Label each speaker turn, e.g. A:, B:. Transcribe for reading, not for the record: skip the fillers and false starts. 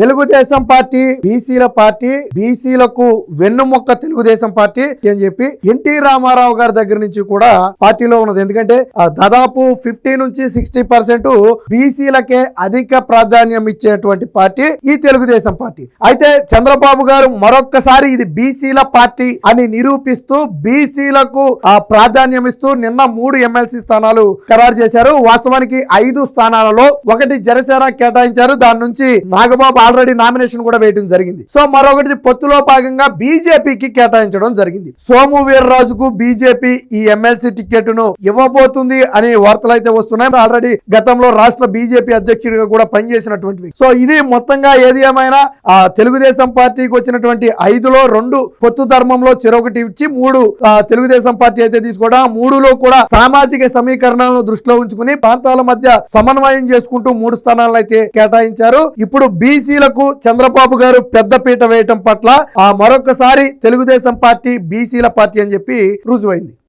A: Telugu Desam party బీసీల party, బీసీలకు వెన్నుముక్క Telugu Desam party అని చెప్పి ఎన్టీ రామారావు గారి దగ్గర నుంచి కూడా పార్టీలో ఉన్నది. ఎందుకంటే దాదాపు 50 నుంచి 60% బీసీలకే అధిక ప్రాధాన్యం ఇచ్చేటువంటి పార్టీ ఈ తెలుగుదేశం పార్టీ. అయితే చంద్రబాబు గారు మరొక్కసారి ఇది బీసీల పార్టీ అని నిరూపిస్తూ బీసీలకు ప్రాధాన్యం ఇస్తూ నిన్న 3 ఎమ్మెల్సీ స్థానాలు ఖరారు చేశారు. వాస్తవానికి 5 స్థానాలలో 1 జనసేన కేటాయించారు. దాని నుంచి నాగబాబు ఆల్రెడీ నామినేషన్ కూడా వేయడం జరిగింది. సో మరొకటి పొత్తులో భాగంగా బీజేపీకి కేటాయించడం జరిగింది. సోము వీర్రాజుకు బీజేపీ ఈ ఎమ్మెల్సీ టికెట్ ను ఇవ్వబోతుంది అనే వార్తలు అయితే వస్తున్నాయి. ఆల్రెడీ గతంలో రాష్ట్ర బీజేపీ అధ్యక్షుడిగా కూడా పనిచేసినటువంటి. సో ఇది మొత్తంగా ఏది ఏమైనా తెలుగుదేశం పార్టీకి వచ్చినటువంటి 5లో 2 పొత్తు ధర్మంలో చెరొకటి ఇచ్చి 3 తెలుగుదేశం పార్టీ అయితే తీసుకోవడం. 3లో కూడా సామాజిక సమీకరణాలను దృష్టిలో ఉంచుకుని ప్రాంతాల మధ్య సమన్వయం చేసుకుంటూ 3 స్థానాలను అయితే కేటాయించారు. ఇప్పుడు బీసీలకు చంద్రబాబు గారు పెద్దపీట వేయటం పట్ల మరొకసారి తెలుగుదేశం పార్టీ బీసీల పార్టీ అని చెప్పి రుజువైంది.